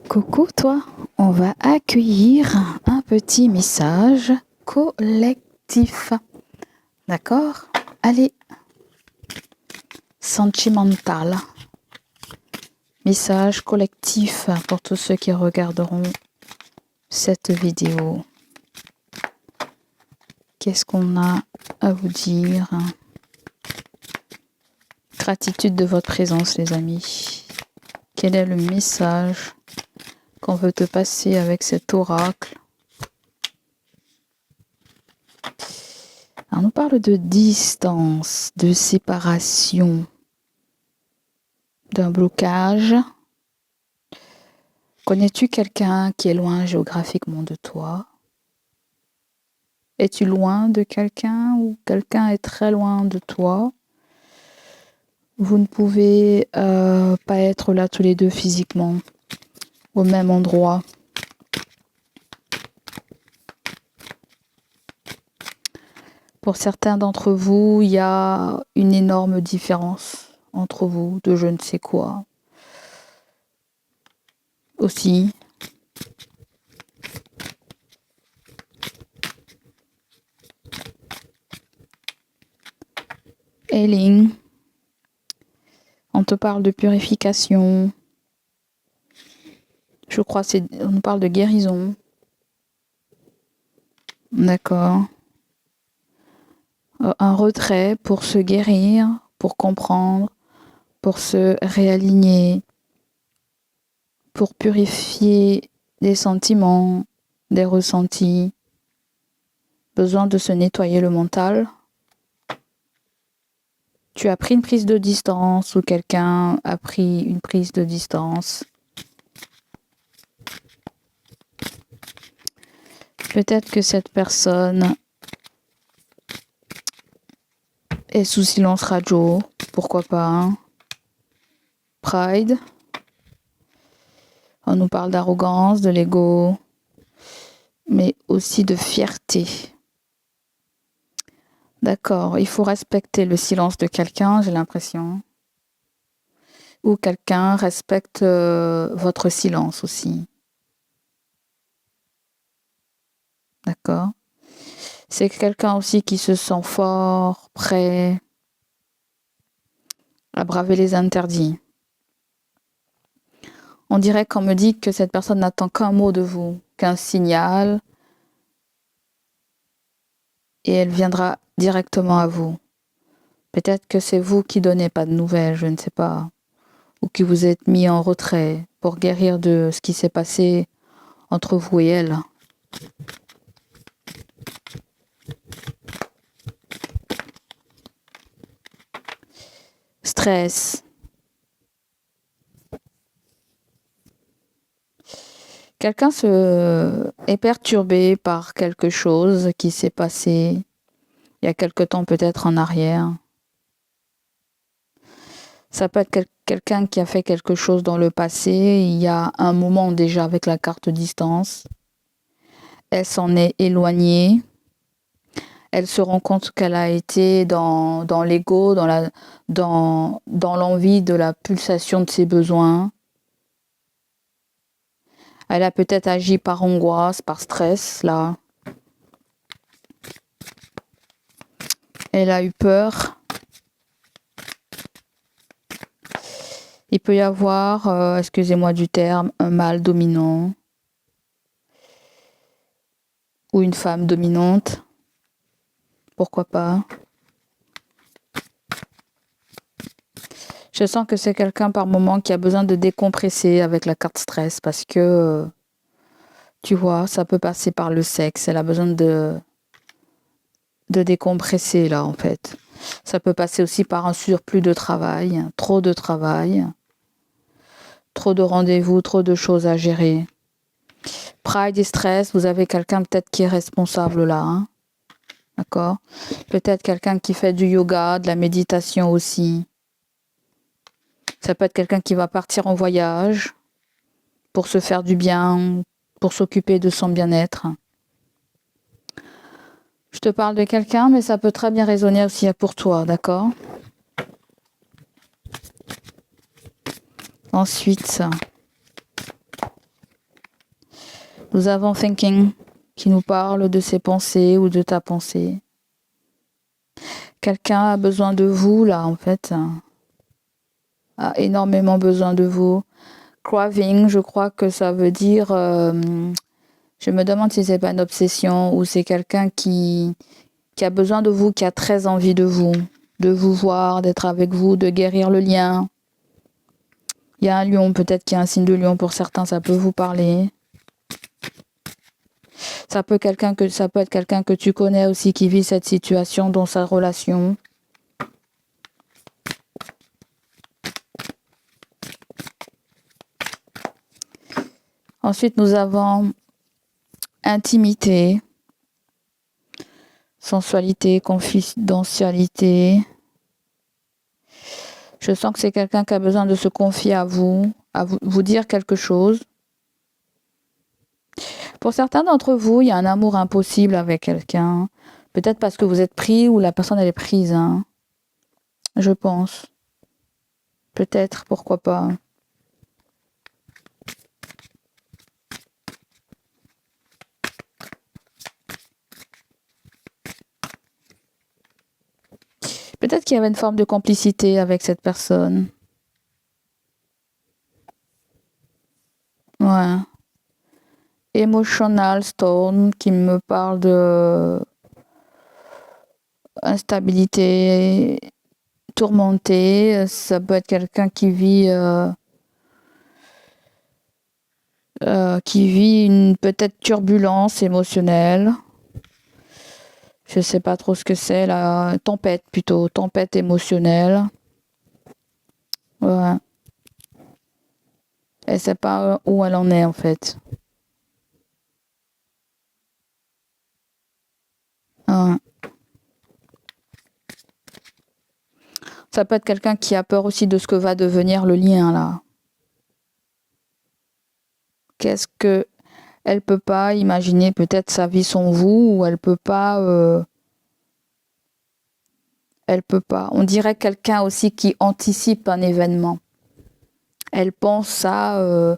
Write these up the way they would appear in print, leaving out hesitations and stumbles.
Coucou toi, on va accueillir un petit message collectif. D'accord? Allez, sentimental. Message collectif pour tous ceux qui regarderont cette vidéo. Qu'est-ce qu'on a à vous dire? Gratitude de votre présence, les amis. Quel est le message qu'on veut te passer avec cet oracle? Alors, on nous parle de distance, de séparation, d'un blocage. Connais-tu quelqu'un qui est loin géographiquement de toi? Es-tu loin de quelqu'un ou quelqu'un est très loin de toi? Vous ne pouvez pas être là tous les deux physiquement, au même endroit. Pour certains d'entre vous, il y a une énorme différence entre vous, de je ne sais quoi. Aussi, healing, on te parle de purification. Je crois on nous parle de guérison. D'accord. Un retrait pour se guérir, pour comprendre, pour se réaligner, pour purifier des sentiments, des ressentis. Besoin de se nettoyer le mental. Tu as pris une prise de distance ou quelqu'un a pris une prise de distance. Peut-être que cette personne est sous silence radio, pourquoi pas. Hein? Pride. On nous parle d'arrogance, de l'ego, mais aussi de fierté. D'accord, il faut respecter le silence de quelqu'un, j'ai l'impression. Ou quelqu'un respecte votre silence aussi. D'accord. C'est quelqu'un aussi qui se sent fort, prêt à braver les interdits. On dirait qu'on me dit que cette personne n'attend qu'un mot de vous, qu'un signal, et elle viendra directement à vous. Peut-être que c'est vous qui donnez pas de nouvelles, je ne sais pas, ou qui vous êtes mis en retrait pour guérir de ce qui s'est passé entre vous et elle. Stress. Quelqu'un est perturbé par quelque chose qui s'est passé il y a quelque temps peut-être en arrière. Ça peut être quelqu'un qui a fait quelque chose dans le passé, il y a un moment déjà avec la carte distance. Elle s'en est éloignée. Elle se rend compte qu'elle a été dans l'ego, dans l'envie de la pulsation de ses besoins. Elle a peut-être agi par angoisse, par stress, là. Elle a eu peur. Il peut y avoir, excusez-moi du terme, un mâle dominant ou une femme dominante. Pourquoi pas? Je sens que c'est quelqu'un par moment qui a besoin de décompresser avec la carte stress parce que, tu vois, ça peut passer par le sexe. Elle a besoin de décompresser là en fait. Ça peut passer aussi par un surplus de travail, trop de rendez-vous, trop de choses à gérer. Pride et stress, vous avez quelqu'un peut-être qui est responsable là. Hein? D'accord? Peut-être quelqu'un qui fait du yoga, de la méditation aussi. Ça peut être quelqu'un qui va partir en voyage pour se faire du bien, pour s'occuper de son bien-être. Je te parle de quelqu'un, mais ça peut très bien résonner aussi pour toi, d'accord? Ensuite, Nous avons thinking qui nous parle de ses pensées ou de ta pensée. Quelqu'un a besoin de vous, là, en fait. A énormément besoin de vous. Craving, je crois que ça veut dire... je me demande si c'est pas une obsession ou c'est quelqu'un qui a besoin de vous, qui a très envie de vous voir, d'être avec vous, de guérir le lien. Il y a un lion, peut-être qu'il y a un signe de lion pour certains, ça peut vous parler. Ça peut être quelqu'un que tu connais aussi qui vit cette situation dans sa relation. Ensuite, nous avons intimité, sensualité, confidentialité. Je sens que c'est quelqu'un qui a besoin de se confier à vous dire quelque chose. Pour certains d'entre vous, il y a un amour impossible avec quelqu'un. Peut-être parce que vous êtes pris ou la personne elle est prise. Hein. Je pense. Peut-être, pourquoi pas. Peut-être qu'il y avait une forme de complicité avec cette personne. Ouais. Emotional Stone qui me parle de instabilité, tourmentée. Ça peut être quelqu'un qui vit une peut-être turbulence émotionnelle. Je sais pas trop ce que c'est, la tempête émotionnelle. Ouais. Elle sait pas où elle en est en fait. Ouais. Ça peut être quelqu'un qui a peur aussi de ce que va devenir le lien là. Qu'est-ce que elle peut pas imaginer peut-être sa vie sans vous ou elle peut pas. On dirait quelqu'un aussi qui anticipe un événement. Elle pense à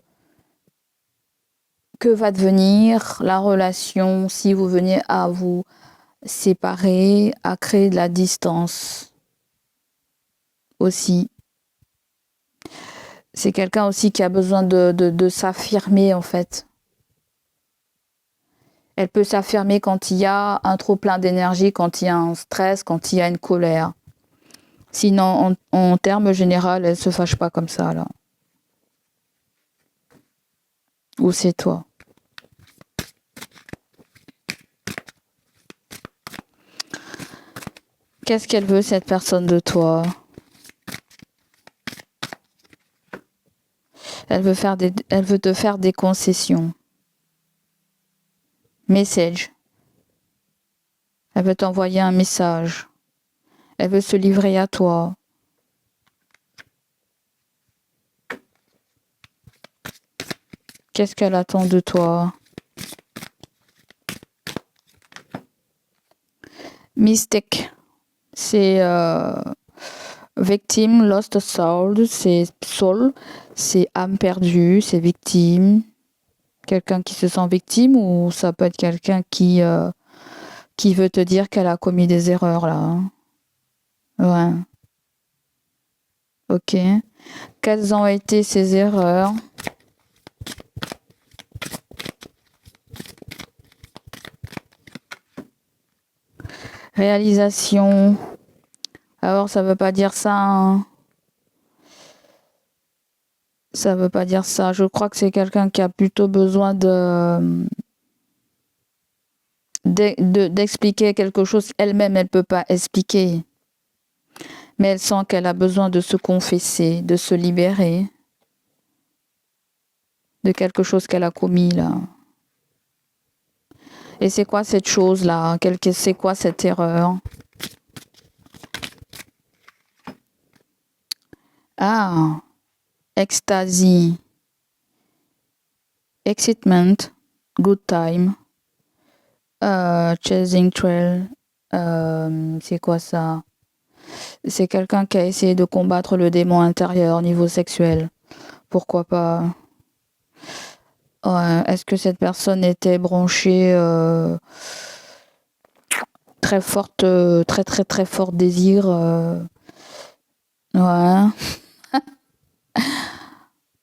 que va devenir la relation si vous venez à vous séparer, à créer de la distance aussi. C'est quelqu'un aussi qui a besoin de s'affirmer en fait. Elle peut s'affirmer quand il y a un trop plein d'énergie, quand il y a un stress, quand il y a une colère. Sinon, en termes généraux, elle se fâche pas comme ça là. Ou c'est toi. Qu'est-ce qu'elle veut cette personne de toi? Elle veut te faire des concessions. Message. Elle veut t'envoyer un message. Elle veut se livrer à toi. Qu'est-ce qu'elle attend de toi? Mystique. C'est victime, lost soul, c'est soul, c'est âme perdue, c'est victime. Quelqu'un qui se sent victime ou ça peut être quelqu'un qui veut te dire qu'elle a commis des erreurs là. Hein. Ouais. Ok. Quelles ont été ces erreurs? Réalisation. Alors ça veut pas dire ça. Hein. Ça veut pas dire ça. Je crois que c'est quelqu'un qui a plutôt besoin d'expliquer quelque chose elle-même, elle peut pas expliquer. Mais elle sent qu'elle a besoin de se confesser, de se libérer de quelque chose qu'elle a commis là. Et c'est quoi cette chose là? C'est quoi cette erreur? Ah, ecstasy, excitement, good time, chasing trail, c'est quoi ça? C'est quelqu'un qui a essayé de combattre le démon intérieur au niveau sexuel. Pourquoi pas? Est-ce que cette personne était branchée très forte, très très très fort désir Ouais.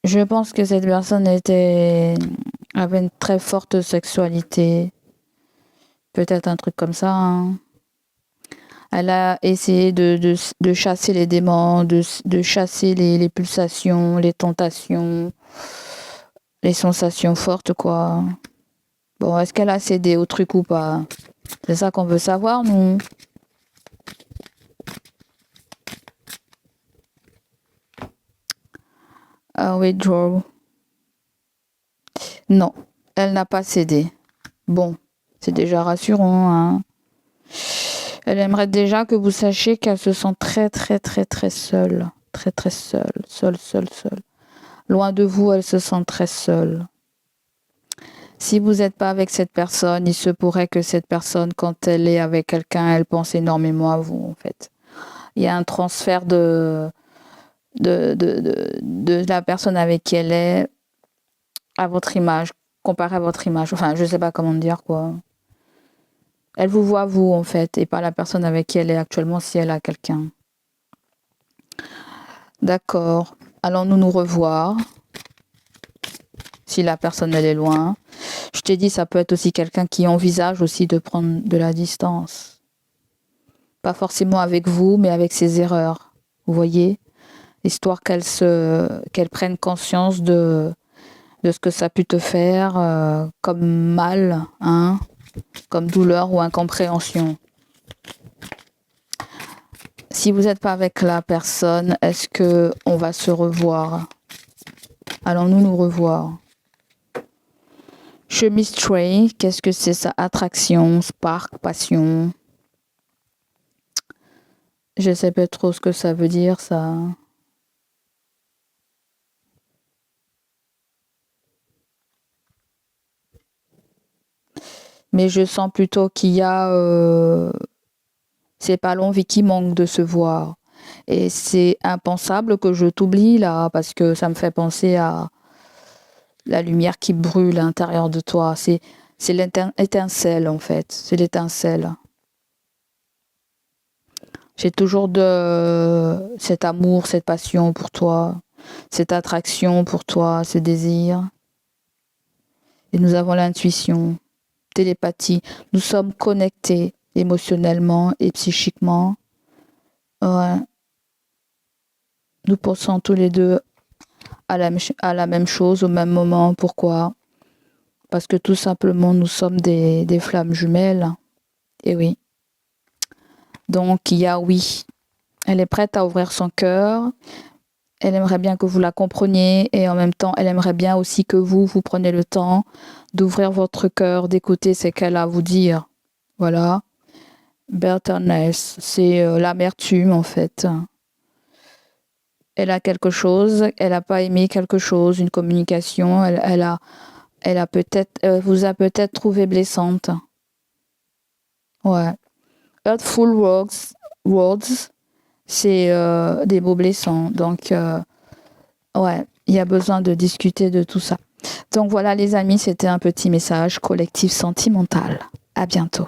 Je pense que cette personne avait une très forte sexualité. Peut-être un truc comme ça, hein. Elle a essayé de chasser les démons, de chasser les pulsations, les tentations, les sensations fortes, quoi. Bon, est-ce qu'elle a cédé au truc ou pas? C'est ça qu'on veut savoir, nous. Ah oui, Joe. Non, elle n'a pas cédé. Bon, c'est déjà rassurant, hein. Elle aimerait déjà que vous sachiez qu'elle se sent très, très, très, très seule. Très, très seule. Seule, seule, seule. Loin de vous, elle se sent très seule. Si vous n'êtes pas avec cette personne, il se pourrait que cette personne, quand elle est avec quelqu'un, elle pense énormément à vous, en fait. Il y a un transfert de la personne avec qui elle est à votre image, comparé à votre image. Enfin, je sais pas comment dire, quoi. Elle vous voit, vous, en fait, et pas la personne avec qui elle est actuellement, si elle a quelqu'un. D'accord. Allons-nous nous revoir, si la personne, elle est loin. Je t'ai dit, ça peut être aussi quelqu'un qui envisage aussi de prendre de la distance. Pas forcément avec vous, mais avec ses erreurs. Vous voyez? Histoire qu'elle prenne conscience de ce que ça a pu te faire comme mal, hein, comme douleur ou incompréhension. Si vous n'êtes pas avec la personne, est-ce que on va se revoir? Allons-nous nous revoir? Chemise Tray, qu'est-ce que c'est ça? Attraction, spark, passion. Je sais pas trop ce que ça veut dire, ça. Mais je sens plutôt qu'il y a... c'est pas l'envie qui manque de se voir. Et c'est impensable que je t'oublie là, parce que ça me fait penser à la lumière qui brûle à l'intérieur de toi. C'est l'étincelle, en fait. C'est l'étincelle. J'ai toujours cet amour, cette passion pour toi, cette attraction pour toi, ce désir. Et nous avons l'intuition, télépathie. Nous sommes connectés émotionnellement et psychiquement. Ouais. Nous pensons tous les deux à la même chose au même moment. Pourquoi? Parce que tout simplement, nous sommes des flammes jumelles. Et oui. Donc, il y a oui. Elle est prête à ouvrir son cœur. Elle aimerait bien que vous la compreniez et en même temps, elle aimerait bien aussi que vous preniez le temps d'ouvrir votre cœur, d'écouter ce qu'elle a à vous dire. Voilà. Bitterness, c'est l'amertume en fait. Elle a quelque chose, elle n'a pas aimé quelque chose, une communication, elle a peut-être, vous a peut-être trouvé blessante. Ouais. Hurtful words, c'est des mots blessants. Donc, ouais, il y a besoin de discuter de tout ça. Donc voilà les amis, c'était un petit message collectif sentimental. À bientôt.